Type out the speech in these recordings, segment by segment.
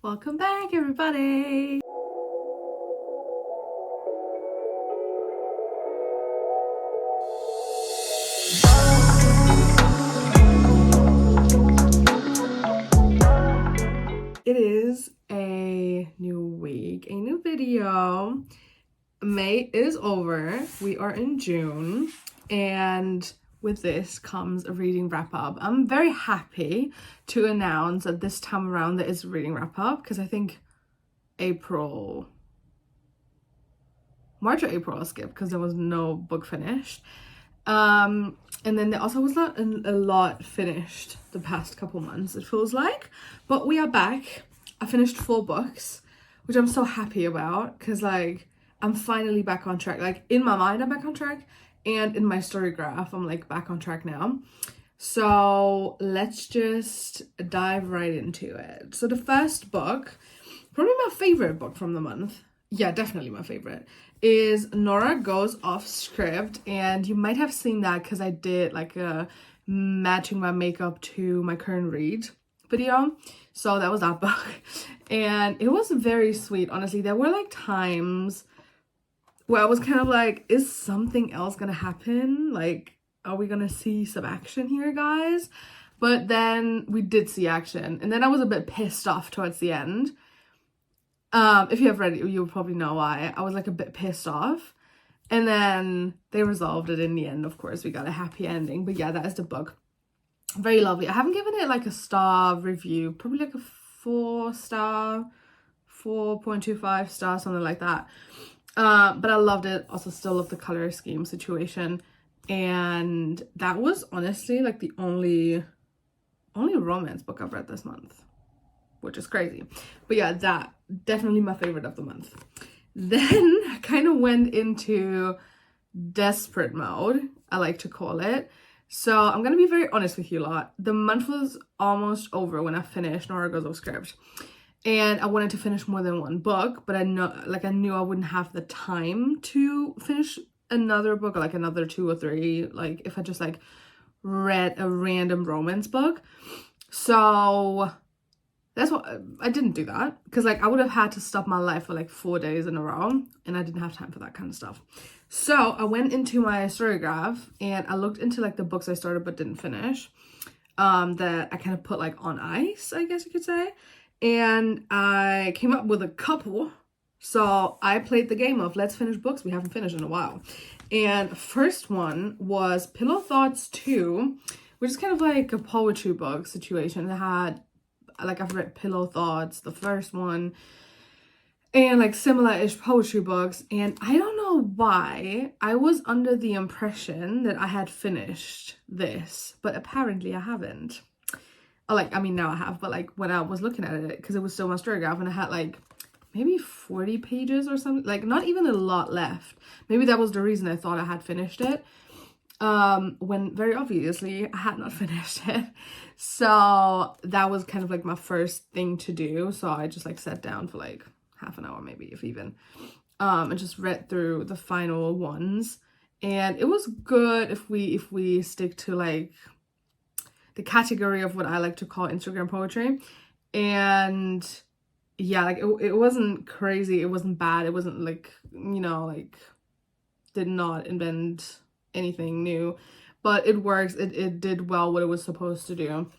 Welcome back, everybody. It is a new week, a new video. May is over. We are in June, and with this comes a reading wrap up. I'm very happy to announce that this time around there is a reading wrap up because I think March or April I skipped because there was no book finished. And then there also was not a lot finished the past couple months, it feels like. But we are back. I finished 4 books, which I'm so happy about because, like, I'm finally back on track. Like, in my mind, I'm back on track. And in my story graph, I'm, like, back on track now. So let's just dive right into it. So the first book, probably my favorite book from the month. Yeah, definitely my favorite, is Nora Goes Off Script. And you might have seen that because I did like a matching my makeup to my current read video. So that was that book. And it was very sweet, honestly. There were like times where I was kind of like, is something else gonna happen? Like, are we gonna see some action here, guys? But then we did see action. And then I was a bit pissed off towards the end. If you have read it, you'll probably know why. I was like a bit pissed off. And then they resolved it in the end, of course. We got a happy ending. But yeah, that is the book. Very lovely. I haven't given it like a star review. Probably like a 4-star, 4.25 star, something like that. But I loved it. Also still love the color scheme situation. And that was honestly like the only romance book I've read this month, which is crazy. But yeah, that definitely my favorite of the month. Then I kind of went into desperate mode, I like to call it. So I'm gonna be very honest with you lot. The month was almost over when I finished Nora Goes Off Script. And I wanted to finish more than one book, but I knew I wouldn't have the time to finish another book, or like another 2 or 3, like if I just like read a random romance book. So that's what I didn't do that, because like I would have had to stop my life for like 4 days in a row, and I didn't have time for that kind of stuff. So I went into my story graph and I looked into like the books I started but didn't finish, that I kind of put like on ice, I guess you could say. And I came up with a couple. So I played the game of let's finish books we haven't finished in a while. And first one was Pillow Thoughts 2, which is kind of like a poetry book situation. It had, like, I've read Pillow Thoughts, the first one, and like similar-ish poetry books. And I don't know why I was under the impression that I had finished this, but apparently I haven't. Like, I mean, now I have, but like when I was looking at it, because it was still my story graph, and I had like maybe 40 pages or something, like not even a lot left. Maybe that was the reason I thought I had finished it, when very obviously I had not finished it. So that was kind of like my first thing to do. So I just like sat down for like half an hour, maybe, if even, and just read through the final ones. And it was good if we stick to like the category of what I like to call Instagram poetry. And yeah, like it wasn't crazy, it wasn't bad, it wasn't like, you know, like did not invent anything new, but it works. It did well what it was supposed to do.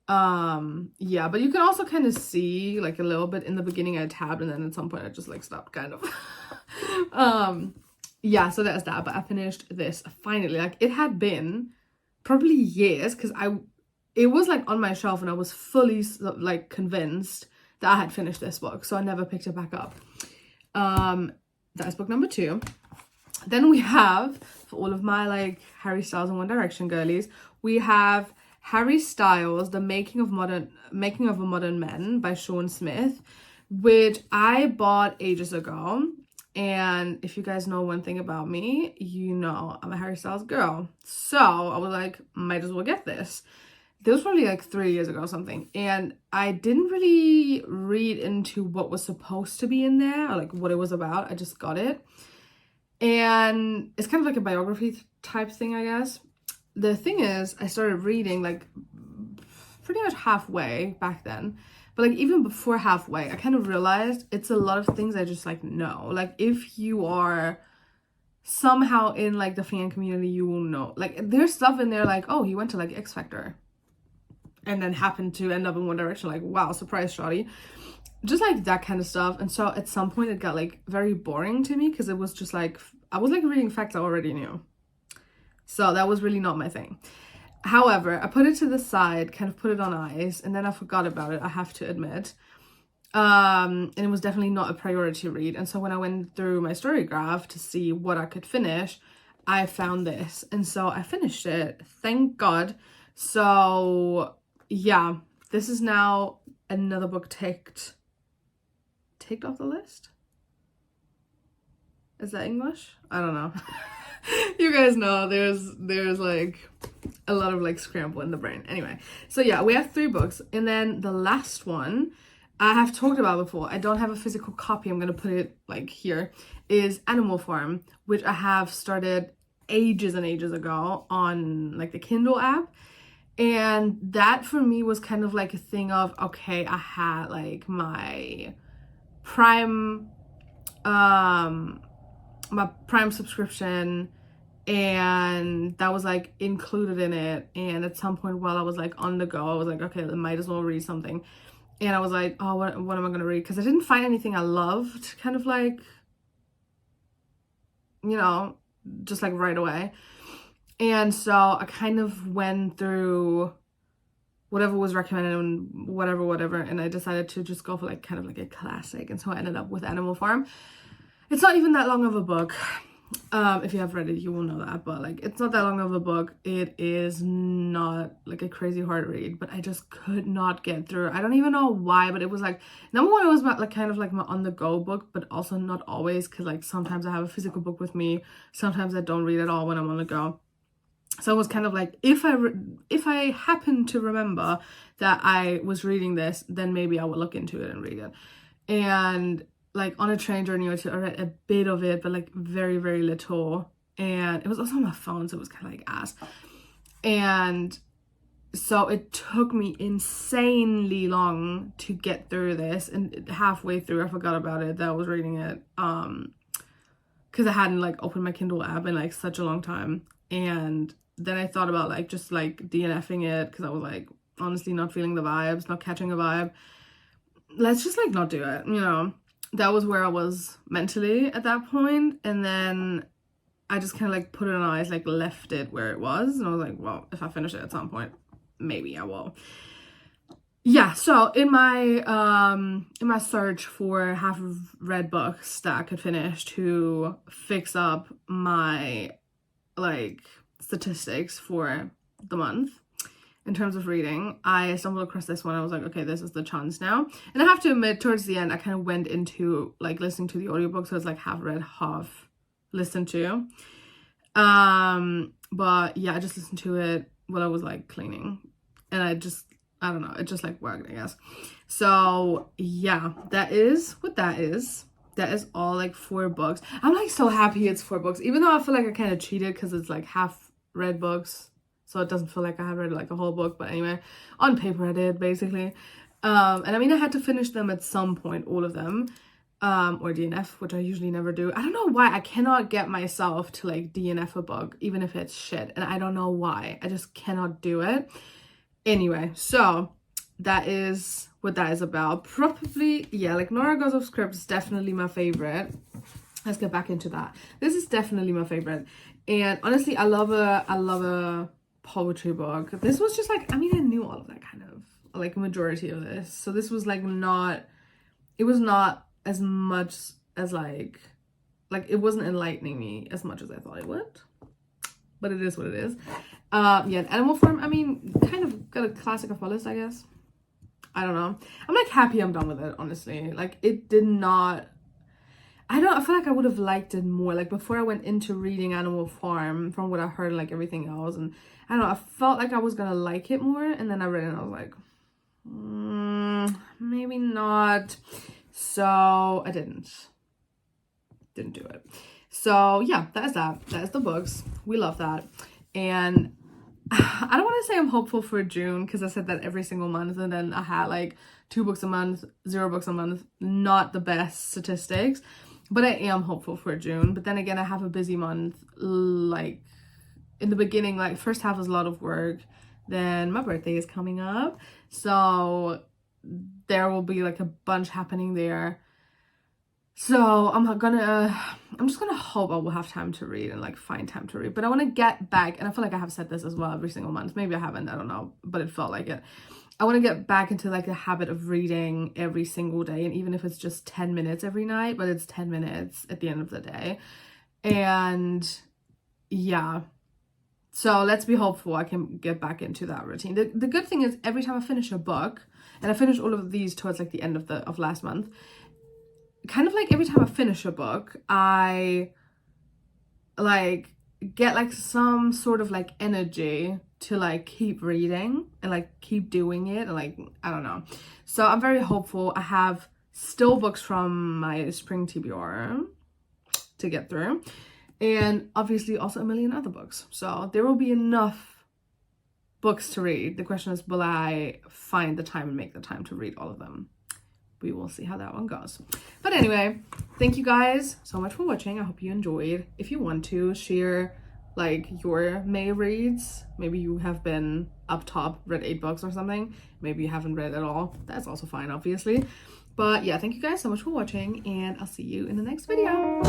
Yeah, but you can also kind of see like a little bit in the beginning I tabbed, and then at some point I just like stopped kind of. Yeah, so that's that. But I finished this finally. Like, it had been probably years, because it was like on my shelf and I was fully like convinced that I had finished this book, so I never picked it back up. That's book number 2. Then we have, for all of my like Harry Styles and One Direction girlies, we have Harry Styles, The Making of a Modern Man by Sean Smith, which I bought ages ago. And if you guys know one thing about me, you know I'm a Harry Styles girl. So I was like, might as well get this. This was probably like 3 years ago or something. And I didn't really read into what was supposed to be in there, or like what it was about. I just got it. And it's kind of like a biography type thing, I guess. The thing is, I started reading like pretty much halfway back then, But like even before halfway, I kind of realized it's a lot of things I just like know. Like if you are somehow in like the fan community, you will know. Like there's stuff in there like, oh, he went to like X Factor and then happened to end up in One Direction. Like, wow, surprise, shawty. Just like that kind of stuff. And so at some point it got like very boring to me because it was just like, I was like reading facts I already knew. So that was really not my thing. However, I put it to the side, kind of put it on ice, and then I forgot about it, I have to admit. And it was definitely not a priority read. And so when I went through my story graph to see what I could finish, I found this. And so I finished it. Thank God. So yeah, this is now another book ticked off the list. Is that English? I don't know. You guys know there's like a lot of like scramble in the brain. Anyway, so yeah, we have 3 books, and then the last one I have talked about before. I don't have a physical copy. I'm gonna put it like here. Is Animal Farm, which I have started ages and ages ago on like the Kindle app. And that for me was kind of like a thing of, okay, I had like my Prime subscription, and that was like included in it. And at some point while I was like on the go, I was like, okay, I might as well read something. And I was like, oh, what am I gonna read? Because I didn't find anything I loved kind of like, you know, just like right away. And so I kind of went through whatever was recommended and whatever, and I decided to just go for like kind of like a classic. And so I ended up with Animal Farm. It's not even that long of a book. If you have read it, you will know that, but like it's not that long of a book. It is not like a crazy hard read, but I just could not get through. I don't even know why, but it was like, number one, it was like kind of like my on-the-go book, but also not always, because like sometimes I have a physical book with me, sometimes I don't read at all when I'm on the go. So it was kind of like, if I happen to remember that I was reading this, then maybe I will look into it and read it. And like on a train journey or two, I read a bit of it, but like very, very little. And it was also on my phone, so it was kind of like ass. And so it took me insanely long to get through this. And halfway through, I forgot about it, that I was reading it. Because I hadn't like opened my Kindle app in like such a long time. And then I thought about like just like DNFing it, because I was like honestly not feeling the vibes, not catching a vibe. Let's just like not do it, you know. That was where I was mentally at that point. And then I just kind of like put it on ice, like left it where it was. And I was like, well, if I finish it at some point, maybe I will. Yeah, so in my search for half-read books that I could finish to fix up my like statistics for the month in terms of reading, I stumbled across this one. I was like, okay, this is the chance now. And I have to admit, towards the end, I kind of went into like listening to the audiobook, so it's like half read, half listened to. But yeah, I just listened to it while I was like cleaning, and I don't know, it just like worked, I guess. So yeah, that is what that is. That is all like 4 books. I'm like so happy it's 4 books, even though I feel like I kind of cheated because it's like half read books, so it doesn't feel like I have read like a whole book. But anyway, on paper I did basically. And I mean, I had to finish them at some point, all of them, or DNF, which I usually never do. I don't know why I cannot get myself to like DNF a book, even if it's shit, and I don't know why. I just cannot do it. Anyway, so that is what that is about. Probably, yeah, like Nora Goes Off Script is definitely my favorite. Let's get back into that. This is definitely my favorite. And honestly, I love a poetry book. This was just like, I mean, I knew all of that kind of, like majority of this. So this was like it was not as much as like it wasn't enlightening me as much as I thought it would. But it is what it is. Yeah, Animal Farm, I mean, kind of got a classic off my list, I guess. I don't know. I'm like happy I'm done with it, honestly. Like it did not, I feel like I would have liked it more. Like before I went into reading Animal Farm, from what I heard, like everything else, and I don't know, I felt like I was gonna like it more, and then I read it and I was like, maybe not. So I didn't do it. So yeah, that is that. That is the books. We love that. And I don't want to say I'm hopeful for June, because I said that every single month, and then I had like 2 books a month, 0 books a month, not the best statistics, but I am hopeful for June. But then again, I have a busy month. Like in the beginning, like first half is a lot of work, then my birthday is coming up, so there will be like a bunch happening there. So I'm just gonna hope I will have time to read and like find time to read. But I want to get back, and I feel like I have said this as well every single month. Maybe I haven't, I don't know, but it felt like it. I want to get back into like the habit of reading every single day, and even if it's just 10 minutes every night, but it's 10 minutes at the end of the day. And yeah, so let's be hopeful I can get back into that routine. The good thing is every time I finish a book, and I finished all of these towards like the end of last month, kind of like every time I finish a book, I like get like some sort of like energy to like keep reading and like keep doing it, and like I don't know. So I'm very hopeful. I have still books from my spring TBR to get through, and obviously also a million other books. So there will be enough books to read. The question is, will I find the time and make the time to read all of them? We will see how that one goes. But anyway, thank you guys so much for watching. I hope you enjoyed. If you want to share like your May reads, maybe you have been up top, read 8 books or something, maybe you haven't read at all, that's also fine, obviously. But yeah, thank you guys so much for watching, and I'll see you in the next video.